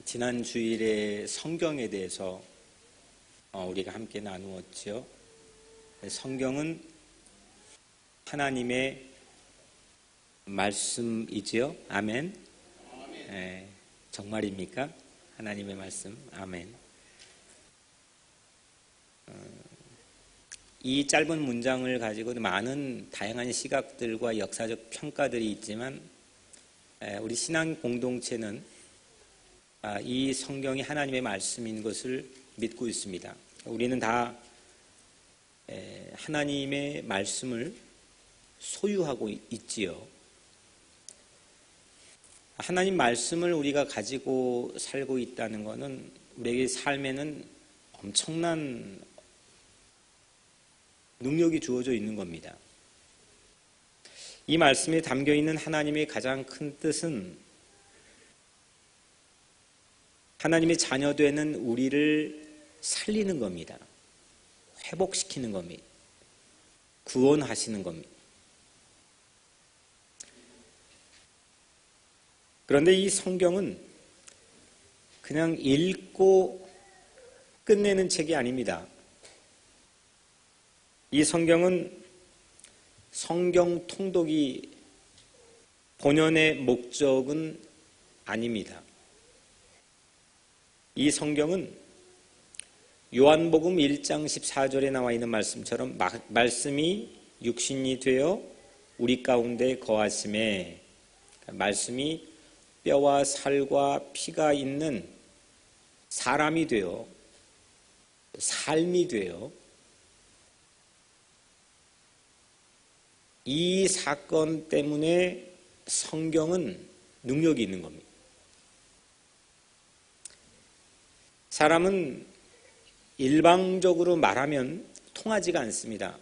지난 주일에 성경에 대해서 우리가 함께 나누었죠. 성경은 하나님의 말씀이지요. 아멘. 정말입니까? 하나님의 말씀. 아멘. 이 짧은 문장을 가지고 많은 다양한 시각들과 역사적 평가들이 있지만 우리 신앙 공동체는 이 성경이 하나님의 말씀인 것을 믿고 있습니다. 우리는 다 하나님의 말씀을 소유하고 있지요. 하나님 말씀을 우리가 가지고 살고 있다는 것은 우리에게 삶에는 엄청난 능력이 주어져 있는 겁니다. 이 말씀에 담겨 있는 하나님의 가장 큰 뜻은 하나님의 자녀되는 우리를 살리는 겁니다. 회복시키는 겁니다. 구원하시는 겁니다. 그런데 이 성경은 그냥 읽고 끝내는 책이 아닙니다. 이 성경은 성경 통독이 본연의 목적은 아닙니다. 이 성경은 요한복음 1장 14절에 나와 있는 말씀처럼 말씀이 육신이 되어 우리 가운데 거하심에, 말씀이 뼈와 살과 피가 있는 사람이 되어 삶이 되어 이 사건 때문에 성경은 능력이 있는 겁니다. 사람은 일방적으로 말하면 통하지가 않습니다.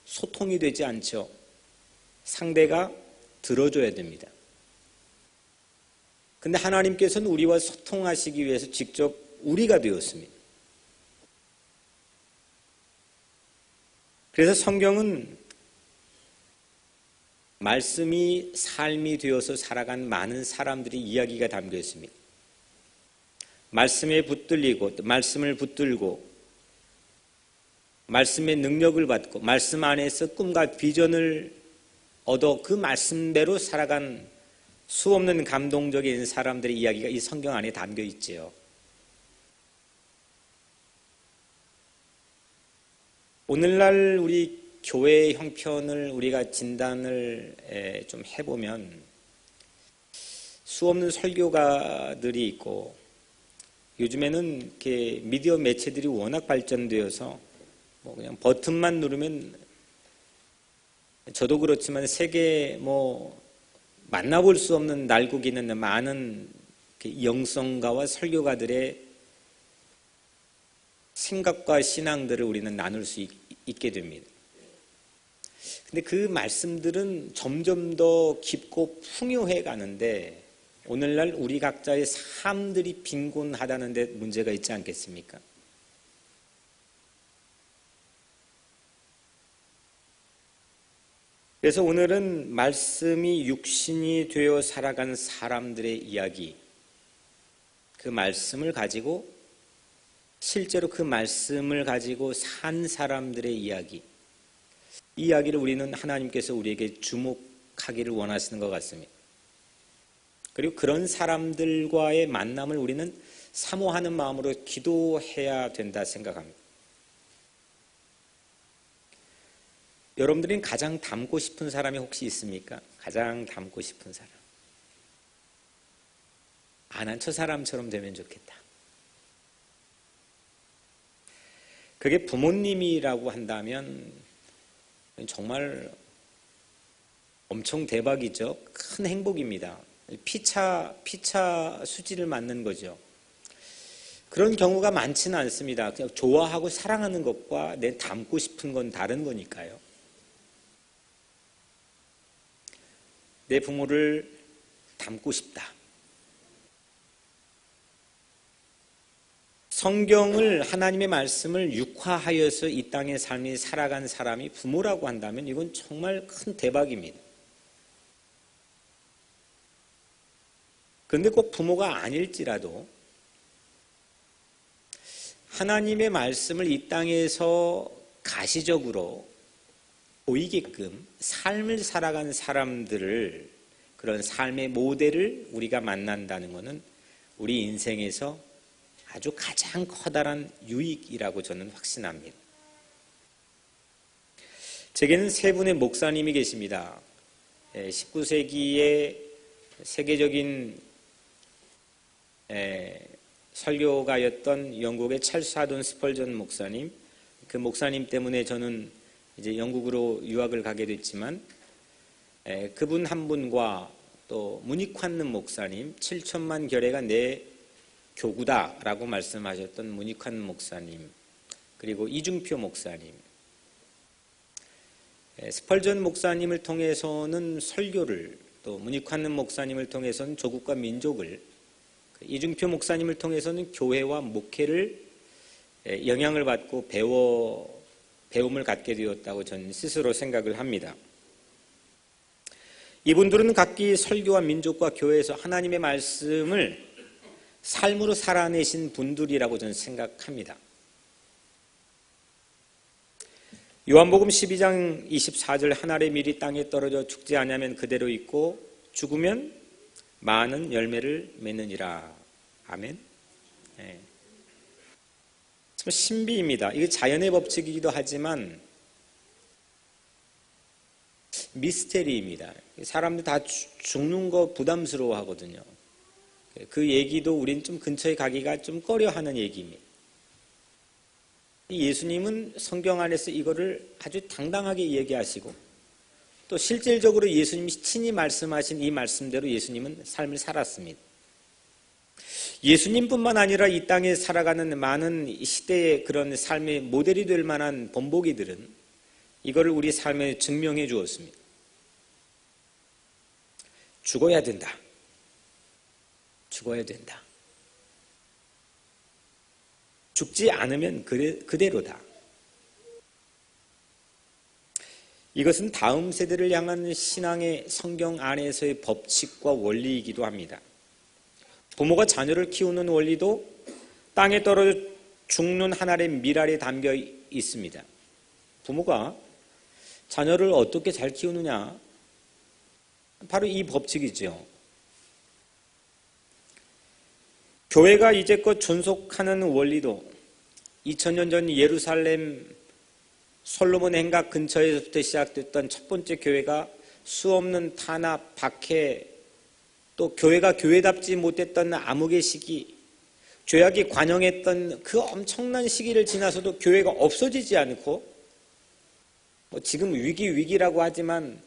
소통이 되지 않죠. 상대가 들어줘야 됩니다. 근데 하나님께서는 우리와 소통하시기 위해서 직접 우리가 되었습니다. 그래서 성경은 말씀이 삶이 되어서 살아간 많은 사람들의 이야기가 담겨 있습니다. 말씀에 붙들리고 말씀을 붙들고 말씀의 능력을 받고 말씀 안에서 꿈과 비전을 얻어 그 말씀대로 살아간 수없는 감동적인 사람들의 이야기가 이 성경 안에 담겨 있지요. 오늘날 우리 교회의 형편을 우리가 진단을 좀 해보면 수없는 설교가들이 있고 요즘에는 이렇게 미디어 매체들이 워낙 발전되어서 그냥 버튼만 누르면 저도 그렇지만 세계 만나볼 수 없는 날국이 있는 많은 영성가와 설교가들의 생각과 신앙들을 우리는 나눌 수 있게 됩니다. 근데 그 말씀들은 점점 더 깊고 풍요해 가는데 오늘날 우리 각자의 삶들이 빈곤하다는 데 문제가 있지 않겠습니까? 그래서 오늘은 말씀이 육신이 되어 살아간 사람들의 이야기, 그 말씀을 가지고 실제로 그 말씀을 가지고 산 사람들의 이야기, 이 이야기를 우리는 하나님께서 우리에게 주목하기를 원하시는 것 같습니다. 그리고 그런 사람들과의 만남을 우리는 사모하는 마음으로 기도해야 된다 생각합니다. 여러분들이 가장 닮고 싶은 사람이 혹시 있습니까? 가장 닮고 싶은 사람. 난 저 사람처럼 되면 좋겠다. 그게 부모님이라고 한다면 정말 엄청 대박이죠. 큰 행복입니다. 피차 수지를 맞는 거죠. 그런 경우가 많지는 않습니다. 그냥 좋아하고 사랑하는 것과 내 닮고 싶은 건 다른 거니까요. 내 부모를 닮고 싶다. 성경을, 하나님의 말씀을 육화하여서 이 땅의 삶이 살아간 사람이 부모라고 한다면 이건 정말 큰 대박입니다. 그런데 꼭 부모가 아닐지라도 하나님의 말씀을 이 땅에서 가시적으로 보이게끔 삶을 살아가는 사람들을, 그런 삶의 모델을 우리가 만난다는 것은 우리 인생에서 아주 가장 커다란 유익이라고 저는 확신합니다. 제게는 세 분의 목사님이 계십니다. 19세기의 세계적인 설교가였던 영국의 찰스 하돈 스펄전 목사님, 그 목사님 때문에 저는 이제 영국으로 유학을 가게 됐지만, 그분 한 분과 또 문익환는 목사님, 7천만 결례가 내 교구다라고 말씀하셨던 문익환 목사님, 그리고 이중표 목사님, 스펄전 목사님을 통해서는 설교를, 또 문익환는 목사님을 통해서는 조국과 민족을, 이중표 목사님을 통해서는 교회와 목회를 영향을 받고 배움을 갖게 되었다고 저는 스스로 생각을 합니다. 이분들은 각기 설교와 민족과 교회에서 하나님의 말씀을 삶으로 살아내신 분들이라고 저는 생각합니다. 요한복음 12장 24절, 한 알의 밀이 땅에 떨어져 죽지 않으면 그대로 있고 죽으면 많은 열매를 맺느니라. 아멘. 네. 참 신비입니다. 이게 자연의 법칙이기도 하지만 미스테리입니다. 사람들 다 죽는 거 부담스러워 하거든요. 그 얘기도 우린 좀 근처에 가기가 좀 꺼려하는 얘기입니다. 예수님은 성경 안에서 이거를 아주 당당하게 얘기하시고, 또 실질적으로 예수님이 친히 말씀하신 이 말씀대로 예수님은 삶을 살았습니다. 예수님뿐만 아니라 이 땅에 살아가는 많은 시대의 그런 삶의 모델이 될 만한 본보기들은 이거를 우리 삶에 증명해 주었습니다. 죽어야 된다. 죽어야 된다. 죽지 않으면 그대로다. 이것은 다음 세대를 향한 신앙의 성경 안에서의 법칙과 원리이기도 합니다. 부모가 자녀를 키우는 원리도 땅에 떨어져 죽는 한 알의 밀알에 담겨 있습니다. 부모가 자녀를 어떻게 잘 키우느냐? 바로 이 법칙이죠. 교회가 이제껏 존속하는 원리도 2000년 전 예루살렘 솔로몬 행각 근처에서부터 시작됐던 첫 번째 교회가 수없는 탄압, 박해, 또 교회가 교회답지 못했던 암흑의 시기, 죄악이 관영했던 그 엄청난 시기를 지나서도 교회가 없어지지 않고, 지금 위기라고 하지만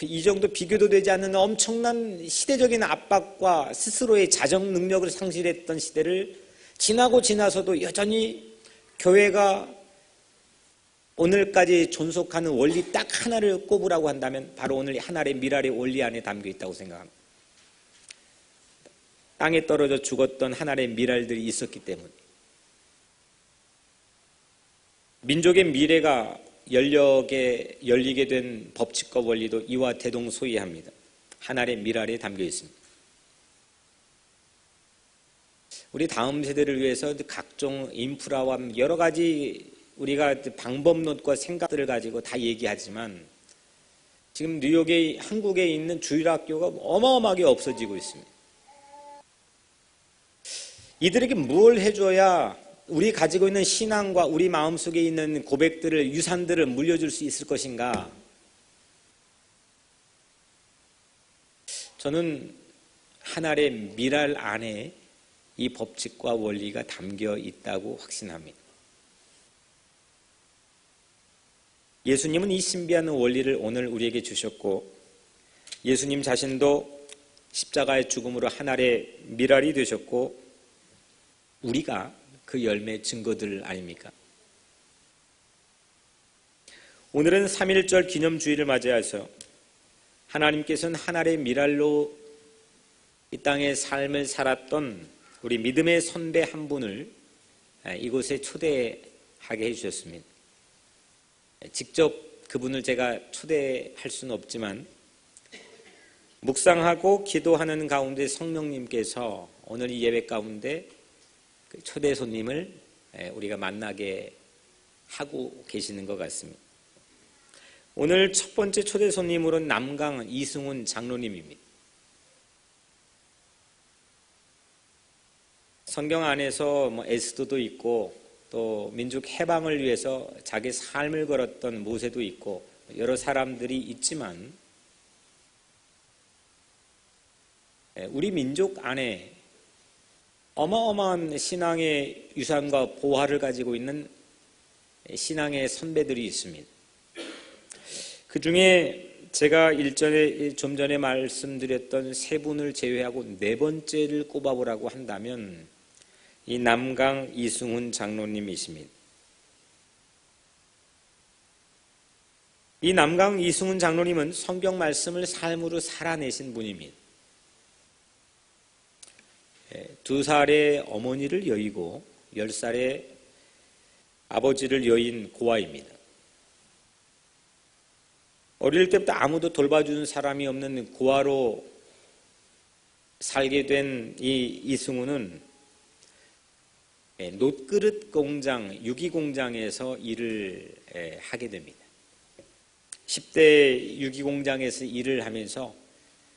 이 정도 비교도 되지 않는 엄청난 시대적인 압박과 스스로의 자정 능력을 상실했던 시대를 지나고 지나서도 여전히 교회가 오늘까지 존속하는 원리 딱 하나를 꼽으라고 한다면 바로 오늘 한 알의 밀알의 원리 안에 담겨 있다고 생각합니다. 땅에 떨어져 죽었던 한 알의 밀알들이 있었기 때문에 민족의 미래가 열리게 된 법칙과 원리도 이와 대동소이합니다. 한 알의 밀알에 담겨 있습니다. 우리 다음 세대를 위해서 각종 인프라와 여러 가지 우리가 방법론과 생각들을 가지고 다 얘기하지만 지금 뉴욕에 한국에 있는 주일학교가 어마어마하게 없어지고 있습니다. 이들에게 뭘 해줘야 우리 가지고 있는 신앙과 우리 마음속에 있는 고백들을, 유산들을 물려줄 수 있을 것인가? 저는 한 알의 밀알 안에 이 법칙과 원리가 담겨 있다고 확신합니다. 예수님은 이 신비한 원리를 오늘 우리에게 주셨고, 예수님 자신도 십자가의 죽음으로 한 알의 밀알이 되셨고, 우리가 그 열매의 증거들 아닙니까? 오늘은 3.1절 기념주의를 맞이해서 하나님께서는 한 알의 밀알로 이 땅의 삶을 살았던 우리 믿음의 선배 한 분을 이곳에 초대하게 해주셨습니다. 직접 그분을 제가 초대할 수는 없지만 묵상하고 기도하는 가운데 성령님께서 오늘 이 예배 가운데 초대 손님을 우리가 만나게 하고 계시는 것 같습니다. 오늘 첫 번째 초대 손님으로는 남강 이승훈 장로님입니다. 성경 안에서 에스더도 있고 또 민족 해방을 위해서 자기 삶을 걸었던 모세도 있고 여러 사람들이 있지만 우리 민족 안에 어마어마한 신앙의 유산과 보화를 가지고 있는 신앙의 선배들이 있습니다. 그 중에 제가 좀 전에 말씀드렸던 세 분을 제외하고 네 번째를 꼽아보라고 한다면 이 남강 이승훈 장로님이십니다. 이 남강 이승훈 장로님은 성경 말씀을 삶으로 살아내신 분입니다. 2살의 어머니를 여의고 10살의 아버지를 여인 고아입니다. 어릴 때부터 아무도 돌봐주는 사람이 없는 고아로 살게 된 이 이승훈은 놋그릇 공장, 유기공장에서 일을 하게 됩니다. 10대 유기공장에서 일을 하면서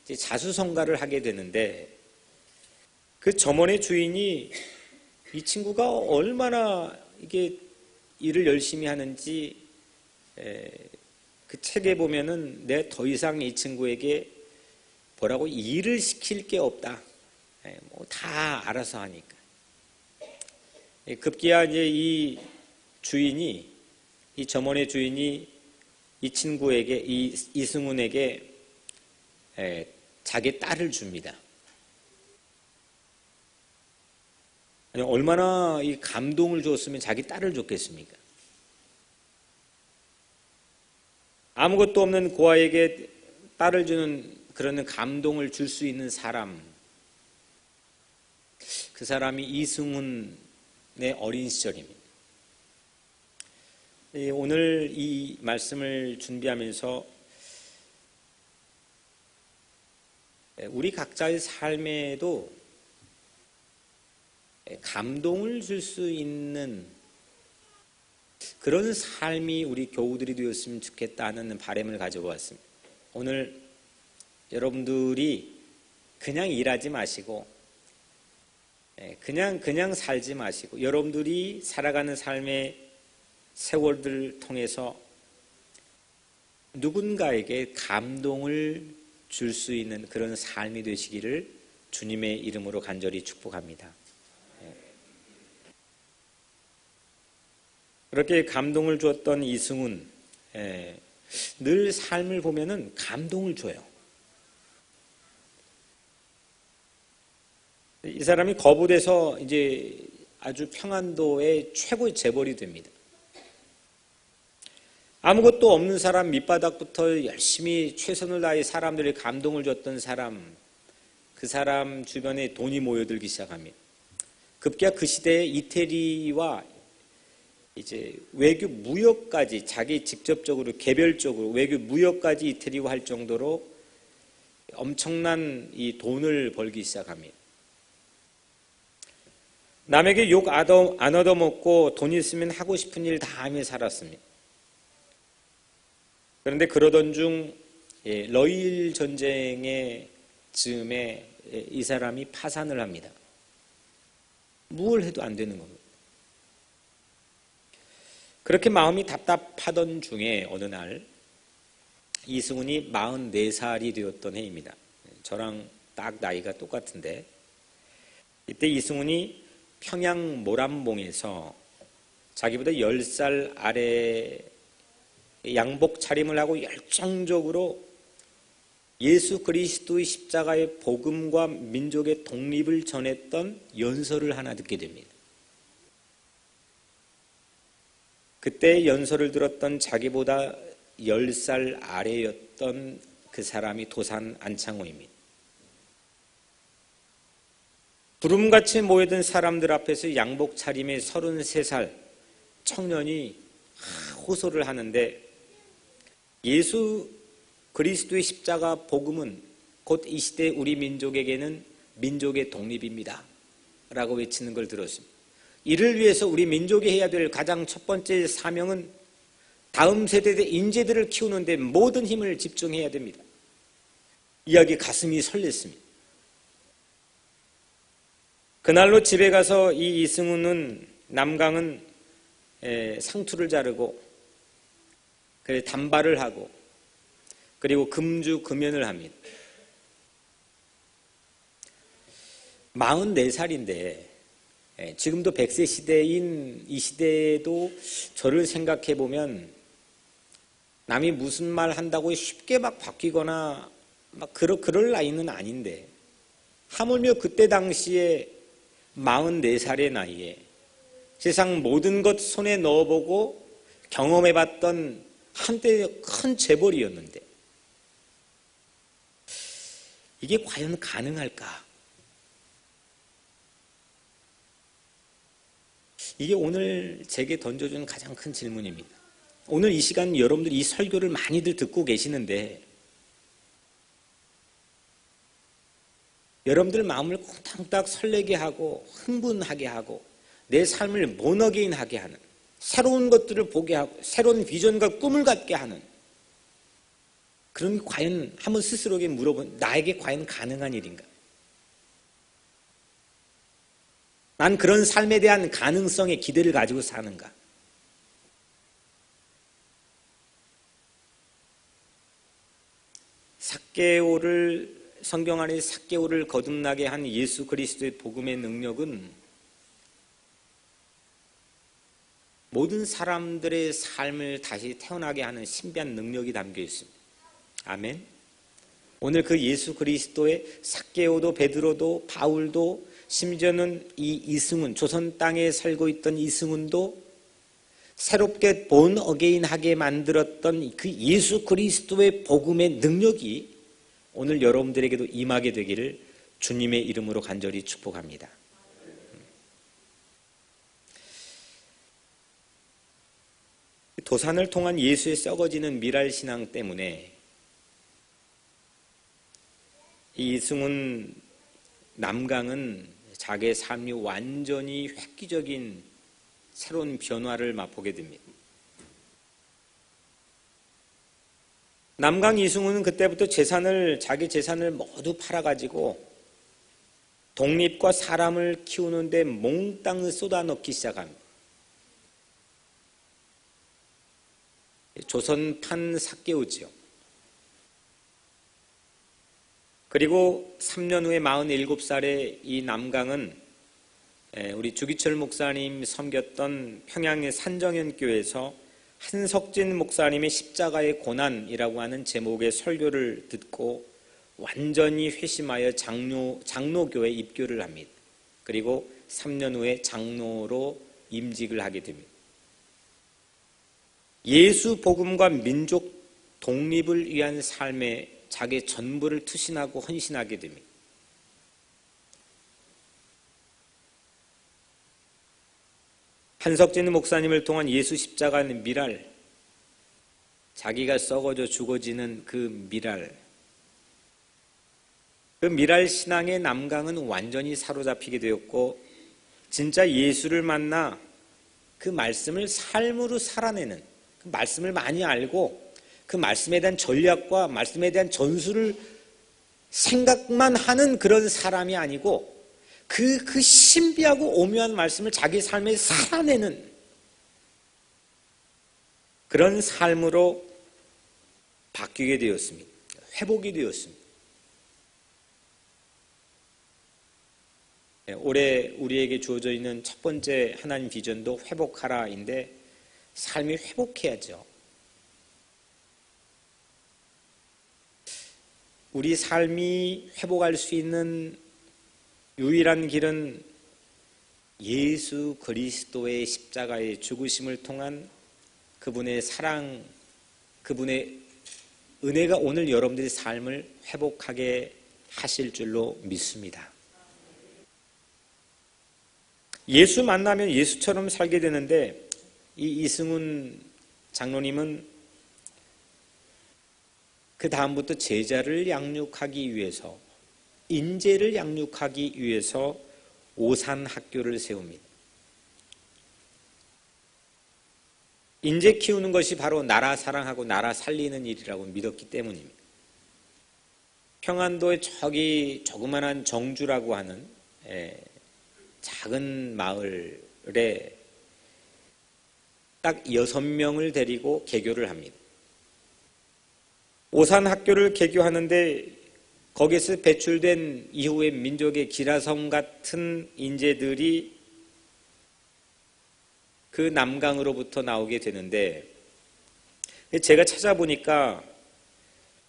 자수성가를 하게 되는데 그 점원의 주인이 이 친구가 얼마나 이게 일을 열심히 하는지 그 책에 보면은 내가 더 이상 이 친구에게 뭐라고 일을 시킬 게 없다. 다 알아서 하니까. 급기야 이제 이 주인이, 이 점원의 주인이 이 친구에게, 이승훈에게 자기 딸을 줍니다. 아니, 얼마나 이 감동을 줬으면 자기 딸을 줬겠습니까? 아무것도 없는 고아에게 딸을 주는 그런 감동을 줄 수 있는 사람, 그 사람이 이승훈의 어린 시절입니다. 오늘 이 말씀을 준비하면서 우리 각자의 삶에도 감동을 줄 수 있는 그런 삶이 우리 교우들이 되었으면 좋겠다는 바람을 가져보았습니다. 오늘 여러분들이 그냥 일하지 마시고 그냥 살지 마시고 여러분들이 살아가는 삶의 세월들을 통해서 누군가에게 감동을 줄 수 있는 그런 삶이 되시기를 주님의 이름으로 간절히 축복합니다. 그렇게 감동을 주었던 이승훈, 늘 삶을 보면은 감동을 줘요. 이 사람이 거부돼서 이제 아주 평안도의 최고의 재벌이 됩니다. 아무것도 없는 사람 밑바닥부터 열심히 최선을 다해 사람들의 감동을 줬던 사람, 그 사람 주변에 돈이 모여들기 시작합니다. 급기야 그 시대에 이태리와 이제 외교 무역까지 자기 직접적으로 개별적으로 외교 무역까지 이태리와 할 정도로 엄청난 이 돈을 벌기 시작합니다. 남에게 욕 안 얻어먹고 돈 있으면 하고 싶은 일 다 하며 살았습니다. 그런데 그러던 중 러일 전쟁의 즈음에 이 사람이 파산을 합니다. 뭘 해도 안 되는 겁니다. 그렇게 마음이 답답하던 중에 어느 날 이승훈이 44살이 되었던 해입니다. 저랑 딱 나이가 똑같은데 이때 이승훈이 평양 모란봉에서 자기보다 10살 아래 양복 차림을 하고 열정적으로 예수 그리스도의 십자가의 복음과 민족의 독립을 전했던 연설을 하나 듣게 됩니다. 그때 연설을 들었던 자기보다 10살 아래였던 그 사람이 도산 안창호입니다. 구름같이 모여든 사람들 앞에서 양복 차림의 33살 청년이 호소를 하는데 예수 그리스도의 십자가 복음은 곧 이 시대 우리 민족에게는 민족의 독립입니다 라고 외치는 걸 들었습니다. 이를 위해서 우리 민족이 해야 될 가장 첫 번째 사명은 다음 세대의 인재들을 키우는 데 모든 힘을 집중해야 됩니다. 이야기 가슴이 설렜습니다. 그날로 집에 가서 이 이승훈은 남강은 상투를 자르고 단발을 하고 그리고 금주 금연을 합니다. 44살인데 지금도 100세 시대인 이 시대에도 저를 생각해 보면 남이 무슨 말 한다고 쉽게 막 바뀌거나 막 그럴 나이는 아닌데 하물며 그때 당시에 44살의 나이에 세상 모든 것 손에 넣어보고 경험해봤던 한때 큰 재벌이었는데 이게 과연 가능할까? 이게 오늘 제게 던져준 가장 큰 질문입니다. 오늘 이 시간 여러분들 이 설교를 많이들 듣고 계시는데 여러분들 마음을 콩닥콩닥 설레게 하고 흥분하게 하고 내 삶을 모너게인하게 하는 새로운 것들을 보게 하고 새로운 비전과 꿈을 갖게 하는 그런 과연 한번 스스로에게 물어본 나에게 과연 가능한 일인가? 난 그런 삶에 대한 가능성에 기대를 가지고 사는가? 성경 안에 삭개오를 거듭나게 한 예수 그리스도의 복음의 능력은 모든 사람들의 삶을 다시 태어나게 하는 신비한 능력이 담겨 있습니다. 아멘. 오늘 그 예수 그리스도의 삭개오도 베드로도 바울도 심지어는 이 이승훈 조선 땅에 살고 있던 이승훈도 새롭게 본 어게인하게 만들었던 그 예수 그리스도의 복음의 능력이 오늘 여러분들에게도 임하게 되기를 주님의 이름으로 간절히 축복합니다. 도산을 통한 예수의 썩어지는 미랄신앙 때문에 이 이승훈 남강은 자기의 삶이 완전히 획기적인 새로운 변화를 맛보게 됩니다. 남강 이승훈은 그때부터 자기 재산을 모두 팔아가지고 독립과 사람을 키우는데 몽땅 쏟아넣기 시작합니다. 조선판 삭개오지요. 그리고 3년 후에 47살의 이 남강은 우리 주기철 목사님 섬겼던 평양의 산정현교회에서 한석진 목사님의 십자가의 고난이라고 하는 제목의 설교를 듣고 완전히 회심하여 장로교에 입교를 합니다. 그리고 3년 후에 장로로 임직을 하게 됩니다. 예수 복음과 민족 독립을 위한 삶에 자기의 전부를 투신하고 헌신하게 됩니다. 한석진 목사님을 통한 예수 십자가의 미랄, 자기가 썩어져 죽어지는 그 미랄, 그 미랄 신앙의 남강은 완전히 사로잡히게 되었고 진짜 예수를 만나 그 말씀을 삶으로 살아내는 그 말씀을 많이 알고 그 말씀에 대한 전략과 말씀에 대한 전술을 생각만 하는 그런 사람이 아니고 그 신비하고 오묘한 말씀을 자기 삶에 살아내는 그런 삶으로 바뀌게 되었습니다. 회복이 되었습니다. 올해 우리에게 주어져 있는 첫 번째 하나님 비전도 회복하라인데 삶이 회복해야죠. 우리 삶이 회복할 수 있는 유일한 길은 예수 그리스도의 십자가의 죽으심을 통한 그분의 사랑, 그분의 은혜가 오늘 여러분들의 삶을 회복하게 하실 줄로 믿습니다. 예수 만나면 예수처럼 살게 되는데 이 이승훈 장로님은 그 다음부터 제자를 양육하기 위해서, 인재를 양육하기 위해서 오산학교를 세웁니다. 인재 키우는 것이 바로 나라 사랑하고 나라 살리는 일이라고 믿었기 때문입니다. 평안도의 저기 조그만한 정주라고 하는 작은 마을에 딱 6명을 데리고 개교를 합니다. 오산학교를 개교하는데 거기서 배출된 이후에 민족의 기라성 같은 인재들이 그 남강으로부터 나오게 되는데, 제가 찾아보니까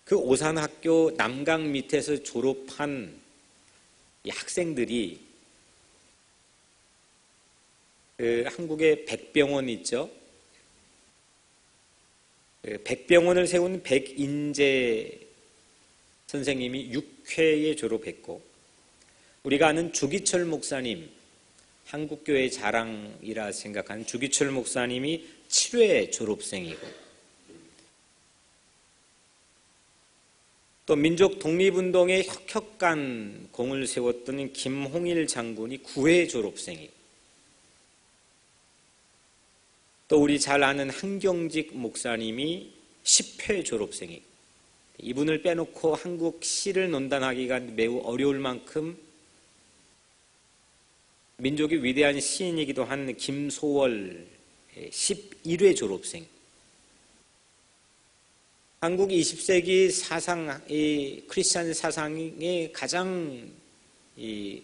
그 오산학교 남강 밑에서 졸업한 이 학생들이 그 한국의 백병원 있죠? 백병원을 세운 백인재 선생님이 6회에 졸업했고, 우리가 아는 주기철 목사님, 한국교회 자랑이라 생각하는 주기철 목사님이 7회 졸업생이고, 또 민족 독립운동에 혁혁한 공을 세웠던 김홍일 장군이 9회 졸업생이고, 또 우리 잘 아는 한경직 목사님이 10회 졸업생이고, 이분을 빼놓고 한국 시를 논단하기가 매우 어려울 만큼 민족의 위대한 시인이기도 한 김소월 11회 졸업생. 한국 20세기 사상, 이 크리스찬 사상의 가장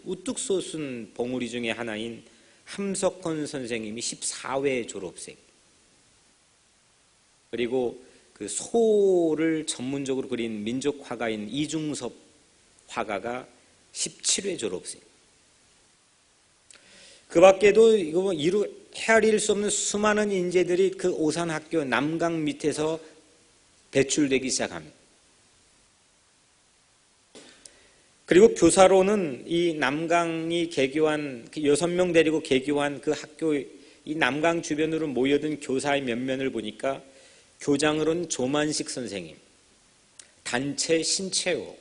우뚝 솟은 봉우리 중에 하나인 함석헌 선생님이 14회 졸업생. 그리고 그 소를 전문적으로 그린 민족 화가인 이중섭 화가가 17회 졸업생. 그 밖에도 이거 헤아릴 수 없는 수많은 인재들이 그 오산학교 남강 밑에서 배출되기 시작합니다. 그리고 교사로는 이 남강이 개교한, 6명 데리고 개교한 그 학교, 이 남강 주변으로 모여든 교사의 면면을 보니까 교장으로는 조만식 선생님, 단체 신채호,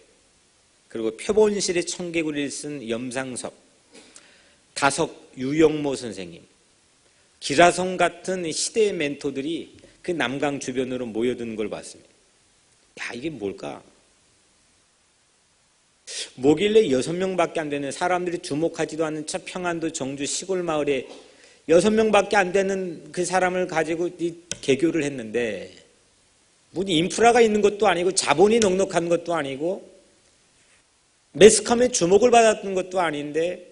그리고 표본실의 청개구리를 쓴 염상섭, 다석 유영모 선생님, 기라성 같은 시대의 멘토들이 그 남강 주변으로 모여든 걸 봤습니다. 야, 이게 뭘까? 뭐길래 6명밖에 안 되는, 사람들이 주목하지도 않는 저 평안도 정주 시골 마을에 6명밖에 안 되는 그 사람을 가지고 이 개교를 했는데, 무슨 인프라가 있는 것도 아니고 자본이 넉넉한 것도 아니고 매스컴의 주목을 받았던 것도 아닌데,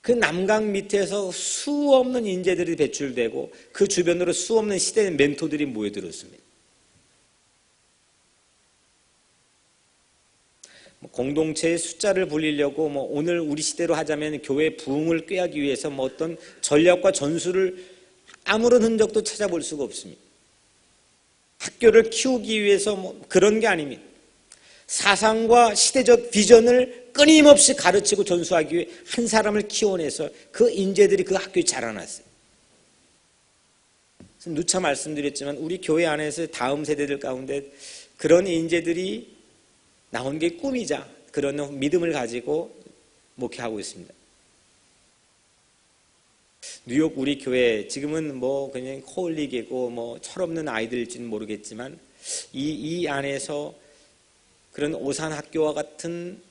그 남강 밑에서 수 없는 인재들이 배출되고 그 주변으로 수 없는 시대의 멘토들이 모여들었습니다. 공동체의 숫자를 불리려고 오늘 우리 시대로 하자면 교회 부흥을 꾀하기 위해서 어떤 전략과 전술을 아무런 흔적도 찾아볼 수가 없습니다. 학교를 키우기 위해서 그런 게 아닙니다. 사상과 시대적 비전을 끊임없이 가르치고 전수하기 위해 한 사람을 키워내서 그 인재들이 그 학교에 자라났어요. 누차 말씀드렸지만 우리 교회 안에서 다음 세대들 가운데 그런 인재들이 나온 게 꿈이자 그런 믿음을 가지고 목회하고 있습니다. 뉴욕 우리 교회 지금은 그냥 코올릭이고 철없는 아이들일지는 모르겠지만 이 안에서 그런 오산학교와 같은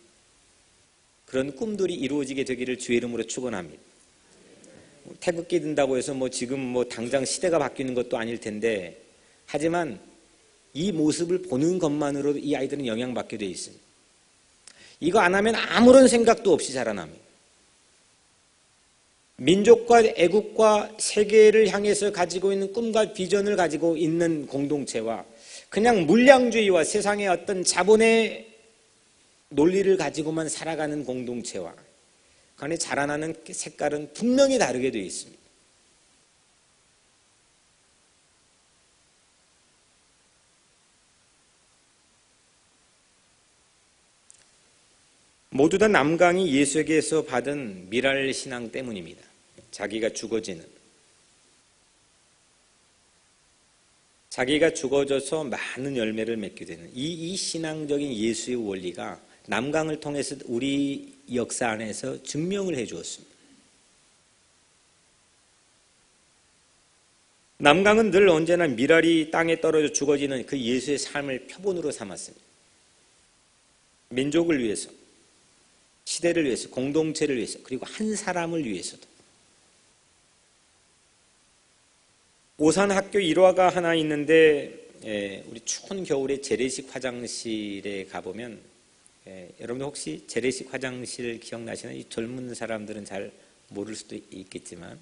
그런 꿈들이 이루어지게 되기를 주의 이름으로 축원합니다. 태극기 든다고 해서 지금 당장 시대가 바뀌는 것도 아닐 텐데, 하지만 이 모습을 보는 것만으로도 이 아이들은 영향받게 되어 있습니다. 이거 안 하면 아무런 생각도 없이 자라납니다. 민족과 애국과 세계를 향해서 가지고 있는 꿈과 비전을 가지고 있는 공동체와 그냥 물량주의와 세상의 어떤 자본의 논리를 가지고만 살아가는 공동체와 간에 자라나는 색깔은 분명히 다르게 되어 있습니다. 모두 다 남강이 예수에게서 받은 미랄 신앙 때문입니다. 자기가 죽어지는. 자기가 죽어져서 많은 열매를 맺게 되는 이 신앙적인 예수의 원리가 남강을 통해서 우리 역사 안에서 증명을 해 주었습니다. 남강은 늘 언제나 미랄이 땅에 떨어져 죽어지는 그 예수의 삶을 표본으로 삼았습니다. 민족을 위해서, 시대를 위해서, 공동체를 위해서, 그리고 한 사람을 위해서도. 오산학교 일화가 하나 있는데 우리 추운 겨울에 재래식 화장실에 가보면 여러분 혹시 재래식 화장실 기억나시나요? 이 젊은 사람들은 잘 모를 수도 있겠지만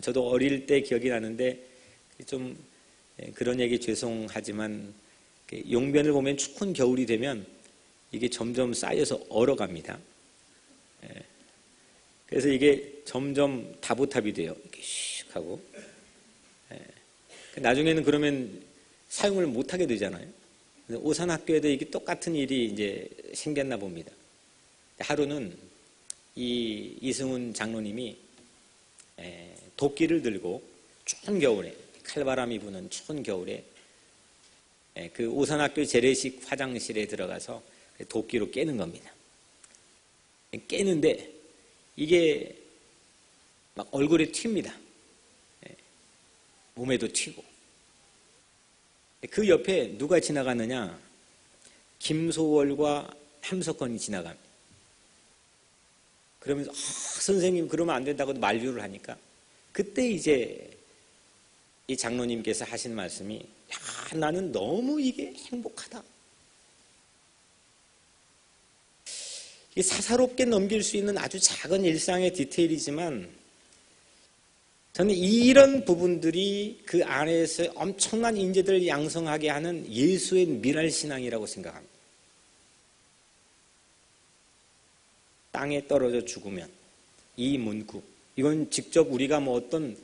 저도 어릴 때 기억이 나는데 좀 그런 얘기 죄송하지만 용변을 보면 추운 겨울이 되면 이게 점점 쌓여서 얼어갑니다. 그래서 이게 점점 다보탑이 돼요. 이렇게 슉 하고 나중에는 그러면 사용을 못하게 되잖아요. 오산학교에도 이게 똑같은 일이 이제 생겼나 봅니다. 하루는 이 이승훈 장로님이 도끼를 들고 추운 겨울에 칼바람이 부는 추운 겨울에 그 오산학교 재래식 화장실에 들어가서 도끼로 깨는 겁니다. 깨는데 이게 막 얼굴에 튑니다. 몸에도 튀고. 그 옆에 누가 지나가느냐? 김소월과 함석헌이 지나갑니다. 그러면서 선생님 그러면 안 된다고 만류를 하니까 그때 이제 이 장로님께서 하신 말씀이 나는 너무 이게 행복하다. 이게 사사롭게 넘길 수 있는 아주 작은 일상의 디테일이지만 저는 이런 부분들이 그 안에서 엄청난 인재들을 양성하게 하는 예수의 미랄신앙이라고 생각합니다. 땅에 떨어져 죽으면 이 문구, 이건 직접 우리가 뭐 어떤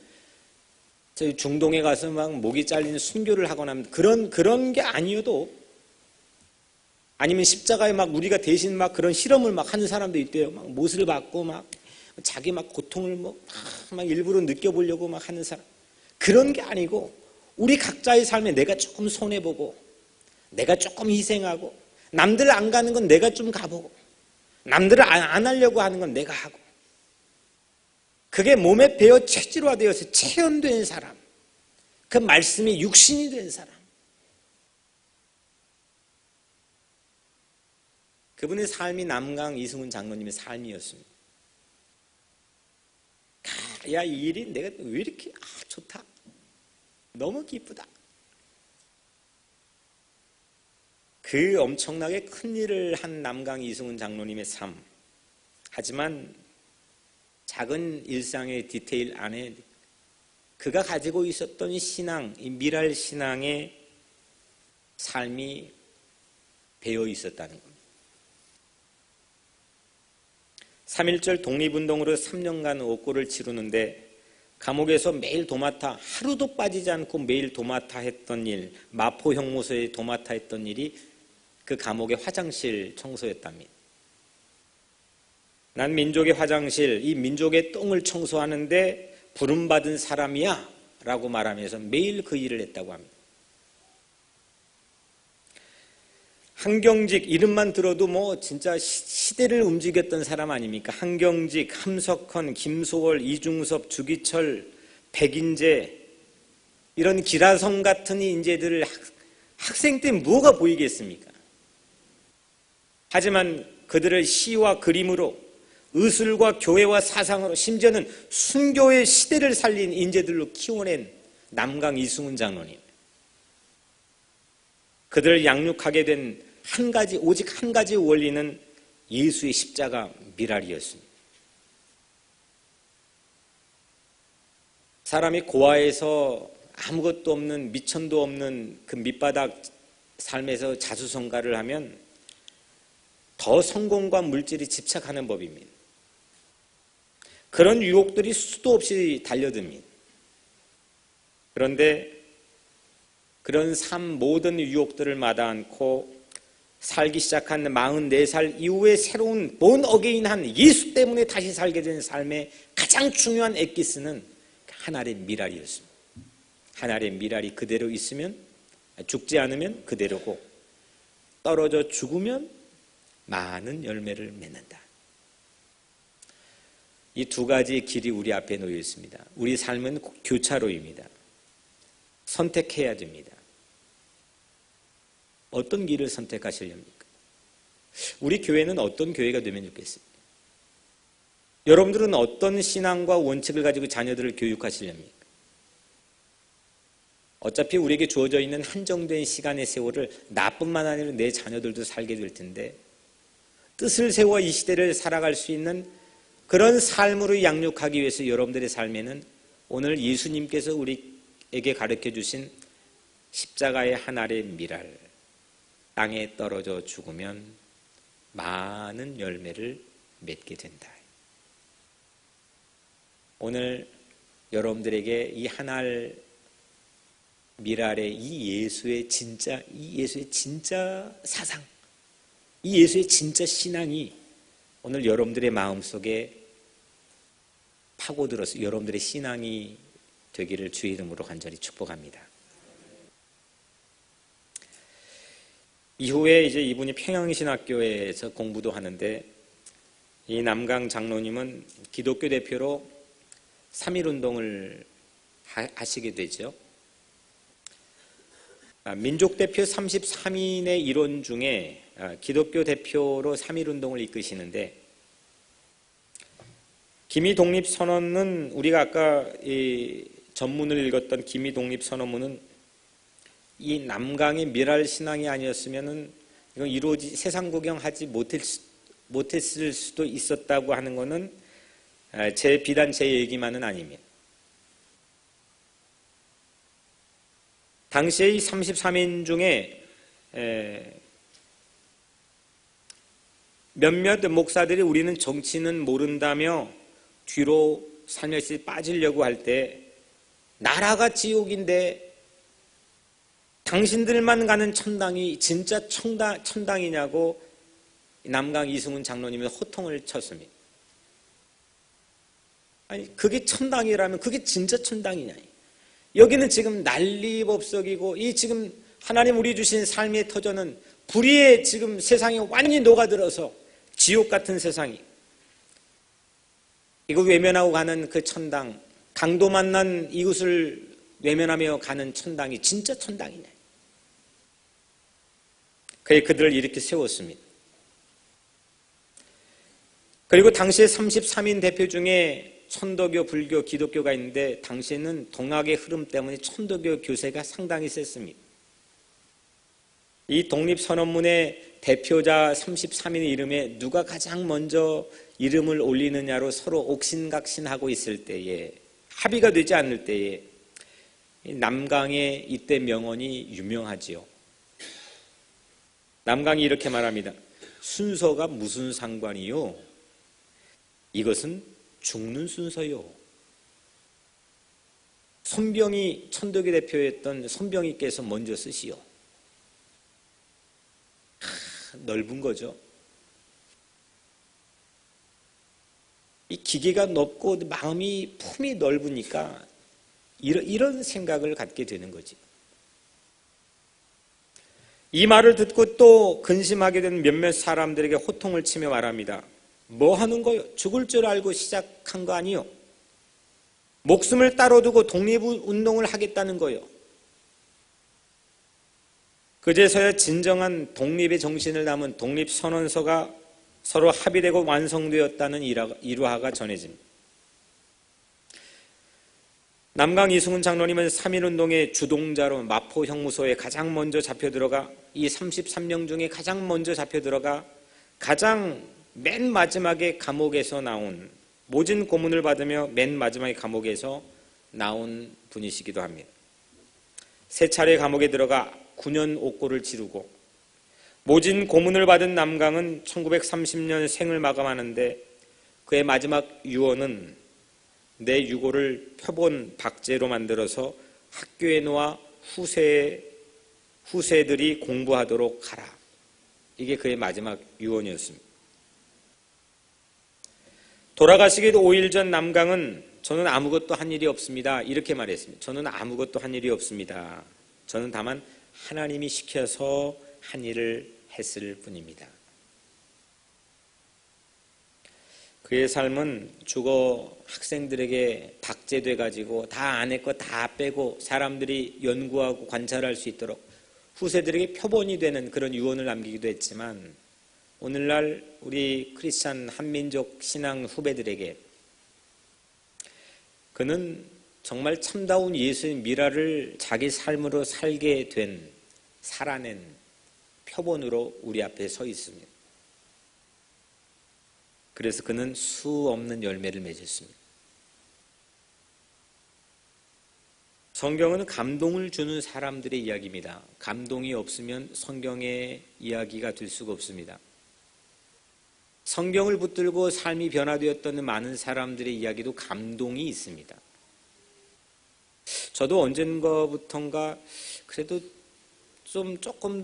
중동에 가서 막 목이 잘리는 순교를 하거나 하면 그런 게 아니어도 아니면 십자가에 막 우리가 대신 막 그런 실험을 막 하는 사람도 있대요. 막 못을 받고 막 자기 막 고통을 막 일부러 느껴보려고 막 하는 사람. 그런 게 아니고 우리 각자의 삶에 내가 조금 손해보고 내가 조금 희생하고 남들 안 가는 건 내가 좀 가보고 남들을 안 하려고 하는 건 내가 하고 그게 몸에 배어 체질화되어서 체현된 사람, 그 말씀이 육신이 된 사람, 그분의 삶이 남강 이승훈 장로님의 삶이었습니다. 야, 이 일이 내가 왜 이렇게 좋다, 너무 기쁘다. 그 엄청나게 큰 일을 한 남강 이승훈 장로님의 삶, 하지만 작은 일상의 디테일 안에 그가 가지고 있었던 신앙, 이 미랄 신앙의 삶이 배어 있었다는 겁니다. 3.1절 독립운동으로 3년간 옥고를 치르는데 감옥에서 매일 도맡아, 하루도 빠지지 않고 매일 도맡아 했던 일, 마포 형무소에 도맡아 했던 일이 그 감옥의 화장실 청소였답니다. 난 민족의 화장실, 이 민족의 똥을 청소하는데 부름받은 사람이야 라고 말하면서 매일 그 일을 했다고 합니다. 한경직 이름만 들어도 뭐 진짜 시대를 움직였던 사람 아닙니까? 한경직, 함석헌, 김소월, 이중섭, 주기철, 백인재, 이런 기라성 같은 인재들을 학생 때 뭐가 보이겠습니까? 하지만 그들을 시와 그림으로, 의술과 교회와 사상으로, 심지어는 순교의 시대를 살린 인재들로 키워낸 남강 이승훈 장로님, 그들을 양육하게 된 오직 한 가지 원리는 예수의 십자가 미랄이었습니다. 사람이 고아에서 아무것도 없는, 미천도 없는 그 밑바닥 삶에서 자수성가를 하면 더 성공과 물질이 집착하는 법입니다. 그런 유혹들이 수도 없이 달려듭니다. 그런데 그런 삶 모든 유혹들을 마다 않고 살기 시작한 44살 이후에 새로운 본 어게인한 예수 때문에 다시 살게 된 삶의 가장 중요한 엑기스는 하늘의 미랄이었습니다. 하늘의 미랄이 그대로 있으면 죽지 않으면 그대로고 떨어져 죽으면 많은 열매를 맺는다. 이 두 가지의 길이 우리 앞에 놓여 있습니다. 우리 삶은 교차로입니다. 선택해야 됩니다. 어떤 길을 선택하시렵니까? 우리 교회는 어떤 교회가 되면 좋겠습니까? 여러분들은 어떤 신앙과 원칙을 가지고 자녀들을 교육하시렵니까? 어차피 우리에게 주어져 있는 한정된 시간의 세월을 나뿐만 아니라 내 자녀들도 살게 될 텐데 뜻을 세워 이 시대를 살아갈 수 있는 그런 삶으로 양육하기 위해서 여러분들의 삶에는 오늘 예수님께서 우리에게 가르쳐 주신 십자가의 한 알의 밀알, 땅에 떨어져 죽으면 많은 열매를 맺게 된다. 오늘 여러분들에게 이 한 알 밀알의 이 예수의 진짜 사상, 이 예수의 진짜 신앙이 오늘 여러분들의 마음속에 파고들어서 여러분들의 신앙이 되기를 주의 이름으로 간절히 축복합니다. 이후에 이제 이분이 평양신학교에서 공부도 하는데 이 남강 장로님은 기독교 대표로 3.1운동을 하시게 되죠. 민족대표 33인의 일원 중에 기독교 대표로 3.1운동을 이끄시는데 기미독립선언은 우리가 아까 이 전문을 읽었던 기미독립선언문은 이 남강의 미랄 신앙이 아니었으면은 이건 세상 구경하지 못했을 수도 있었다고 하는 것은 비단 제 얘기만은 아닙니다. 당시의 33인 중에 몇몇 목사들이 우리는 정치는 모른다며 뒤로 살며시 빠지려고 할 때 나라가 지옥인데 당신들만 가는 천당이 진짜 천당이냐고 남강 이승훈 장로님이 호통을 쳤습니다. 아니 그게 천당이라면 그게 진짜 천당이냐. 여기는 지금 난리법석이고 이 지금 하나님 우리 주신 삶의 터전은 불의의 지금 세상에 완전히 녹아들어서 지옥 같은 세상이 이거 외면하고 가는 그 천당, 강도 만난 이웃을 외면하며 가는 천당이 진짜 천당이네. 그래 그들을 이렇게 세웠습니다. 그리고 당시에 33인 대표 중에 천도교, 불교, 기독교가 있는데 당시에는 동학의 흐름 때문에 천도교 교세가 상당히 셌습니다. 이 독립선언문의 대표자 33인의 이름에 누가 가장 먼저 이름을 올리느냐로 서로 옥신각신하고 있을 때에 합의가 되지 않을 때에 남강의 이때 명언이 유명하지요. 남강이 이렇게 말합니다. 순서가 무슨 상관이요? 이것은 죽는 순서요. 손병희 천도교 대표였던 손병희께서 먼저 쓰시오. 넓은 거죠. 이 기계가 넓고 마음이 품이 넓으니까 이런 생각을 갖게 되는 거지. 이 말을 듣고 또 근심하게 된 몇몇 사람들에게 호통을 치며 말합니다. 뭐 하는 거요? 죽을 줄 알고 시작한 거 아니요? 목숨을 따로 두고 독립운동을 하겠다는 거요. 그제서야 진정한 독립의 정신을 담은 독립선언서가 서로 합의되고 완성되었다는 일화가 전해집니다. 남강 이승훈 장로님은 3.1운동의 주동자로 마포 형무소에 가장 먼저 잡혀 들어가 이 33명 중에 가장 먼저 잡혀 들어가 가장 맨 마지막에 감옥에서 나온 모진 고문을 받으며 맨 마지막에 감옥에서 나온 분이시기도 합니다. 세 차례 감옥에 들어가 9년 옥고를 치르고 모진 고문을 받은 남강은 1930년 생을 마감하는데 그의 마지막 유언은 내 유고를 표본 박제로 만들어서 학교에 놓아 후세들이 공부하도록 하라. 이게 그의 마지막 유언이었습니다. 돌아가시기도 5일 전 남강은 저는 아무것도 한 일이 없습니다. 이렇게 말했습니다. 저는 아무것도 한 일이 없습니다. 저는 다만 하나님이 시켜서 한 일을 했을 뿐입니다. 그의 삶은 주거 학생들에게 박제돼 가지고 다 안에 거 다 빼고 사람들이 연구하고 관찰할 수 있도록 후세들에게 표본이 되는 그런 유언을 남기기도 했지만, 오늘날 우리 크리스찬 한민족 신앙 후배들에게 그는 정말 참다운 예수의 미랄을 자기 삶으로 살게 된, 살아낸 표본으로 우리 앞에 서 있습니다. 그래서 그는 수 없는 열매를 맺었습니다. 성경은 감동을 주는 사람들의 이야기입니다. 감동이 없으면 성경의 이야기가 될 수가 없습니다. 성경을 붙들고 삶이 변화되었던 많은 사람들의 이야기도 감동이 있습니다. 저도 언젠가부턴가 그래도 조금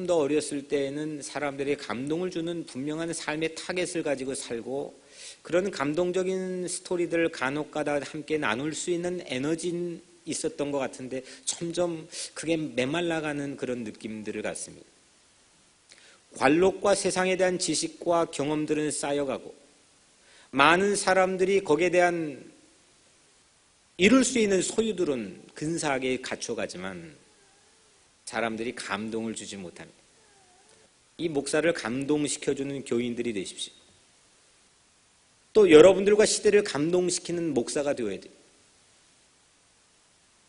더 어렸을 때에는 사람들에게 감동을 주는 분명한 삶의 타겟을 가지고 살고, 그런 감동적인 스토리들을 간혹가다 함께 나눌 수 있는 에너지는 있었던 것 같은데, 점점 그게 메말라가는 그런 느낌들을 갖습니다. 관록과 세상에 대한 지식과 경험들은 쌓여가고, 많은 사람들이 거기에 대한 이룰 수 있는 소유들은 근사하게 갖춰가지만 사람들이 감동을 주지 못합니다. 이 목사를 감동시켜주는 교인들이 되십시오. 또 여러분들과 시대를 감동시키는 목사가 되어야 돼요.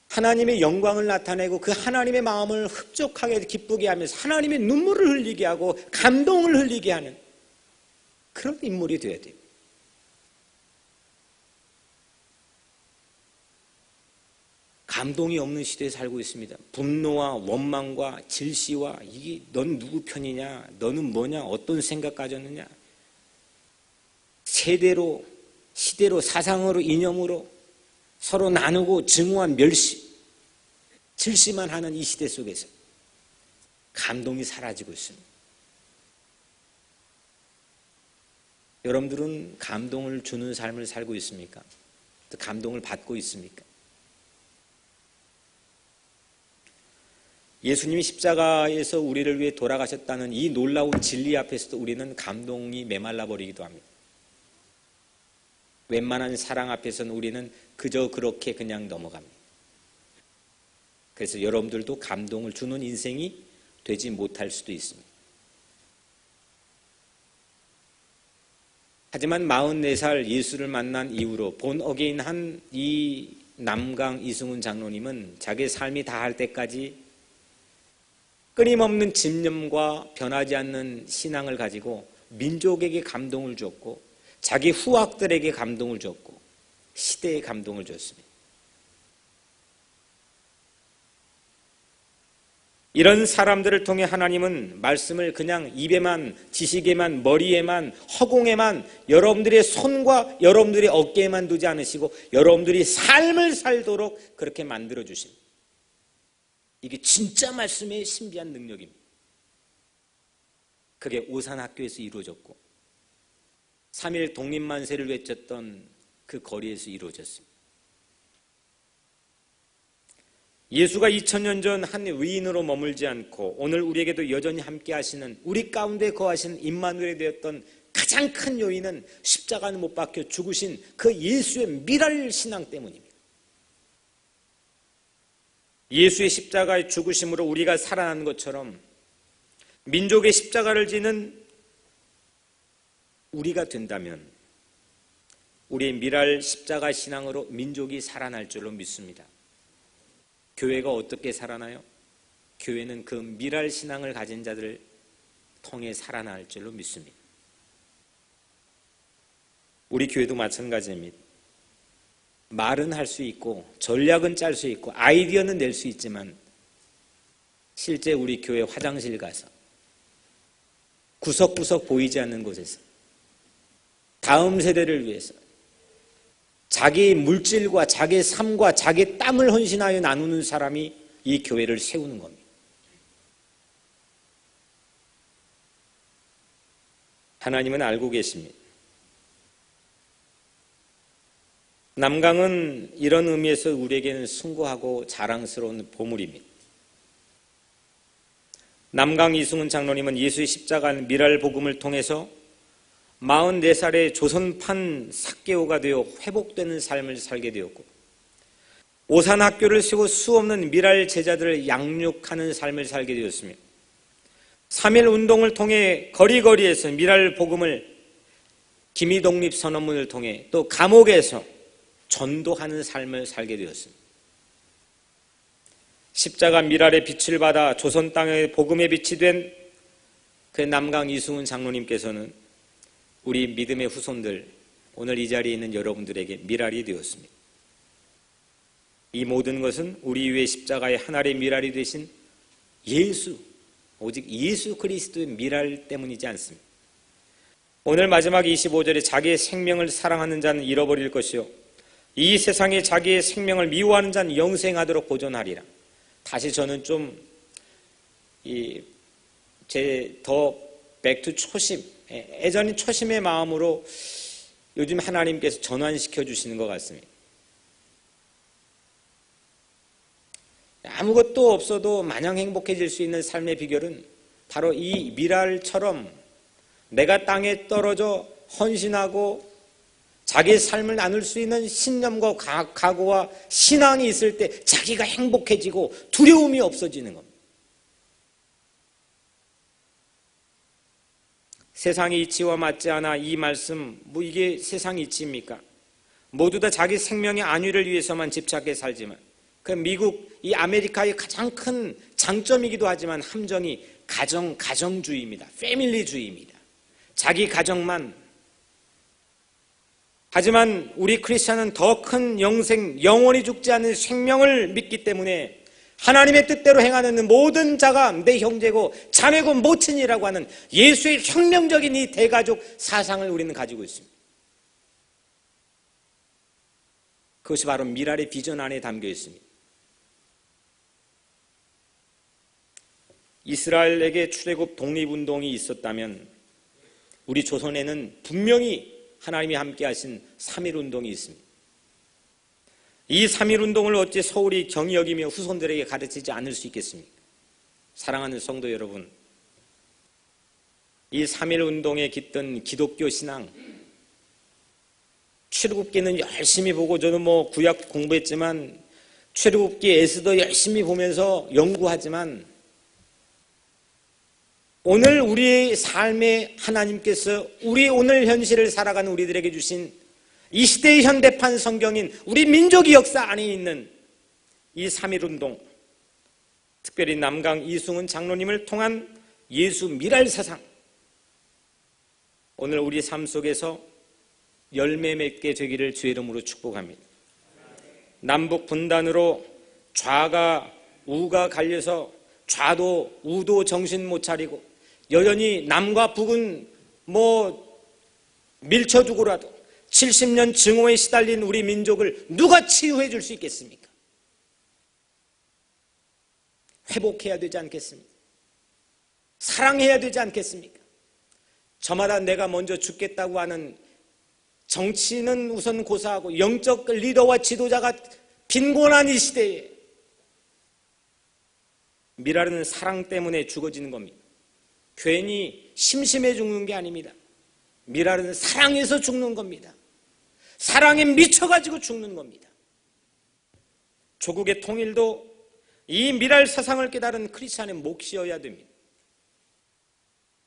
하나님의 영광을 나타내고 그 하나님의 마음을 흡족하게 기쁘게 하면서 하나님의 눈물을 흘리게 하고 감동을 흘리게 하는 그런 인물이 되어야 돼요. 감동이 없는 시대에 살고 있습니다. 분노와 원망과 질시와 이게 넌 누구 편이냐, 너는 뭐냐, 어떤 생각 가졌느냐, 세대로, 시대로, 사상으로, 이념으로 서로 나누고 증오한 멸시, 질시만 하는 이 시대 속에서 감동이 사라지고 있습니다. 여러분들은 감동을 주는 삶을 살고 있습니까? 또 감동을 받고 있습니까? 예수님이 십자가에서 우리를 위해 돌아가셨다는 이 놀라운 진리 앞에서도 우리는 감동이 메말라 버리기도 합니다. 웬만한 사랑 앞에서는 우리는 그저 그렇게 그냥 넘어갑니다. 그래서 여러분들도 감동을 주는 인생이 되지 못할 수도 있습니다. 하지만 44살 예수를 만난 이후로 본 어게인한 이 남강 이승훈 장로님은 자기 삶이 다할 때까지 끊임없는 집념과 변하지 않는 신앙을 가지고 민족에게 감동을 줬고, 자기 후학들에게 감동을 줬고, 시대에 감동을 줬습니다. 이런 사람들을 통해 하나님은 말씀을 그냥 입에만, 지식에만, 머리에만, 허공에만, 여러분들의 손과 여러분들의 어깨에만 두지 않으시고 여러분들이 삶을 살도록 그렇게 만들어 주십니다. 이게 진짜 말씀의 신비한 능력입니다. 그게 오산학교에서 이루어졌고 3.1 독립만세를 외쳤던 그 거리에서 이루어졌습니다. 예수가 2000년 전 한 위인으로 머물지 않고 오늘 우리에게도 여전히 함께 하시는, 우리 가운데 거하시는 임마누엘이 되었던 가장 큰 요인은 십자가는 못 박혀 죽으신 그 예수의 미랄 신앙 때문입니다. 예수의 십자가의 죽으심으로 우리가 살아나는 것처럼 민족의 십자가를 지는 우리가 된다면 우리의 미랄 십자가 신앙으로 민족이 살아날 줄로 믿습니다. 교회가 어떻게 살아나요? 교회는 그 미랄 신앙을 가진 자들을 통해 살아날 줄로 믿습니다. 우리 교회도 마찬가지입니다. 말은 할 수 있고 전략은 짤 수 있고 아이디어는 낼 수 있지만 실제 우리 교회 화장실 가서 구석구석 보이지 않는 곳에서 다음 세대를 위해서 자기 물질과 자기 삶과 자기 땀을 헌신하여 나누는 사람이 이 교회를 세우는 겁니다. 하나님은 알고 계십니다. 남강은 이런 의미에서 우리에게는 숭고하고 자랑스러운 보물입니다. 남강 이승훈 장로님은 예수의 십자가 미랄 복음을 통해서 44살의 조선판 삭개오가 되어 회복되는 삶을 살게 되었고, 오산학교를 세우고 수없는 미랄 제자들을 양육하는 삶을 살게 되었으며, 3.1 운동을 통해 거리거리에서 미랄 복음을 기미독립 선언문을 통해 또 감옥에서 전도하는 삶을 살게 되었습니다. 십자가 미랄의 빛을 받아 조선 땅의 복음의 빛이 된 그 남강 이승훈 장로님께서는 우리 믿음의 후손들, 오늘 이 자리에 있는 여러분들에게 미랄이 되었습니다. 이 모든 것은 우리 위에 십자가의 하나의 미랄이 되신 예수, 오직 예수 그리스도의 미랄 때문이지 않습니다. 오늘 마지막 25절에 자기의 생명을 사랑하는 자는 잃어버릴 것이요 이 세상에 자기의 생명을 미워하는 자는 영생하도록 보존하리라. 다시 저는 좀 더 백투 초심, 애전인 초심의 마음으로 요즘 하나님께서 전환시켜 주시는 것 같습니다. 아무것도 없어도 마냥 행복해질 수 있는 삶의 비결은 바로 이 미랄처럼 내가 땅에 떨어져 헌신하고 자기의 삶을 나눌 수 있는 신념과 각오와 신앙이 있을 때 자기가 행복해지고 두려움이 없어지는 겁니다. 세상의 이치와 맞지 않아 이 말씀, 이게 세상 이치입니까? 모두 다 자기 생명의 안위를 위해서만 집착해 살지만, 그 미국, 이 아메리카의 가장 큰 장점이기도 하지만 함정이 가정주의입니다. 패밀리주의입니다. 자기 가정만. 하지만 우리 크리스천은 더 큰 영생, 영원히 죽지 않는 생명을 믿기 때문에 하나님의 뜻대로 행하는 모든 자가 내 형제고 자매고 모친이라고 하는 예수의 혁명적인 이 대가족 사상을 우리는 가지고 있습니다. 그것이 바로 미랄의 비전 안에 담겨 있습니다. 이스라엘에게 출애굽 독립운동이 있었다면 우리 조선에는 분명히 하나님이 함께 하신 3.1 운동이 있습니다. 이 3.1 운동을 어찌 소홀히 경히 여기며 후손들에게 가르치지 않을 수 있겠습니까? 사랑하는 성도 여러분, 이 3.1 운동에 깃든 기독교 신앙, 출애굽기는 열심히 보고, 저는 구약 공부했지만 출애굽기 에스더 열심히 보면서 연구하지만, 오늘 우리의 삶에 하나님께서 우리 오늘 현실을 살아가는 우리들에게 주신 이 시대의 현대판 성경인 우리 민족의 역사 안에 있는 이 3.1 운동, 특별히 남강 이승훈 장로님을 통한 예수 미랄 사상, 오늘 우리 삶 속에서 열매 맺게 되기를 주의 이름으로 축복합니다. 남북 분단으로 좌가 우가 갈려서 좌도 우도 정신 못 차리고 여전히 남과 북은 밀쳐두고라도 70년 증오에 시달린 우리 민족을 누가 치유해 줄 수 있겠습니까? 회복해야 되지 않겠습니까? 사랑해야 되지 않겠습니까? 저마다 내가 먼저 죽겠다고 하는 정치는 우선 고사하고 영적 리더와 지도자가 빈곤한 이 시대에 미랄은 사랑 때문에 죽어지는 겁니다. 괜히 심심해 죽는 게 아닙니다. 미랄은 사랑해서 죽는 겁니다. 사랑에 미쳐가지고 죽는 겁니다. 조국의 통일도 이 미랄 사상을 깨달은 크리스찬의 몫이어야 됩니다.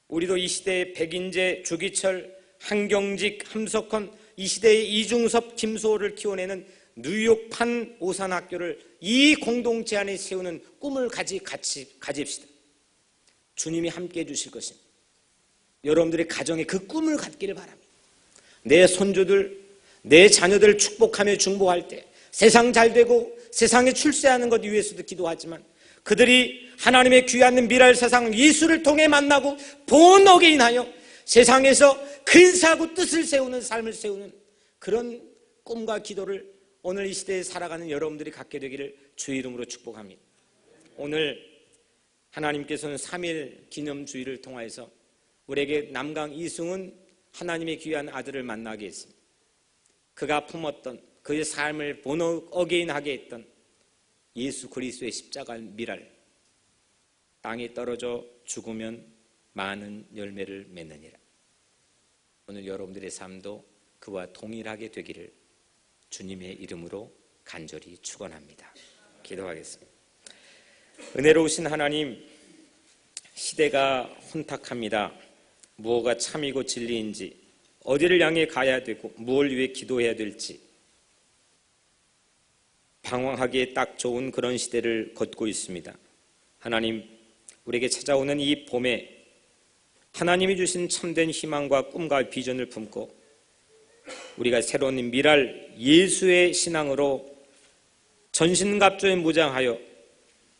우리도 이 시대의 백인재, 주기철, 한경직, 함석헌, 이 시대의 이중섭, 김소호를 키워내는 뉴욕판 오산학교를 이 공동체 안에 세우는 꿈을 가집시다. 주님이 함께해 주실 것입니다. 여러분들의 가정에 그 꿈을 갖기를 바랍니다. 내 손주들, 내 자녀들을 축복하며 중보할 때 세상 잘 되고 세상에 출세하는 것 위해서도 기도하지만, 그들이 하나님의 귀한 미랄 세상 예수를 통해 만나고 본 어게인하여 세상에서 근사하고 뜻을 세우는 삶을 세우는 그런 꿈과 기도를 오늘 이 시대에 살아가는 여러분들이 갖게 되기를 주의 이름으로 축복합니다. 오늘 하나님께서는 3.1 기념주의를 통하여서 우리에게 남강 이승훈 하나님의 귀한 아들을 만나게 했습니다. 그가 품었던 그의 삶을 본 어게인하게 했던 예수 그리스도의 십자가 미랄, 땅에 떨어져 죽으면 많은 열매를 맺느니라. 오늘 여러분들의 삶도 그와 동일하게 되기를 주님의 이름으로 간절히 축원합니다. 기도하겠습니다. 은혜로우신 하나님, 시대가 혼탁합니다. 무엇가 참이고 진리인지, 어디를 향해 가야 되고 무엇을 위해 기도해야 될지 방황하기에 딱 좋은 그런 시대를 걷고 있습니다. 하나님, 우리에게 찾아오는 이 봄에 하나님이 주신 참된 희망과 꿈과 비전을 품고 우리가 새로운 미랄 예수의 신앙으로 전신갑주에 무장하여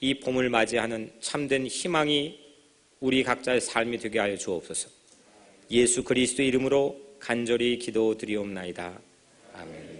이 봄을 맞이하는 참된 희망이 우리 각자의 삶이 되게 하여 주옵소서. 예수 그리스도의 이름으로 간절히 기도드리옵나이다. 아멘.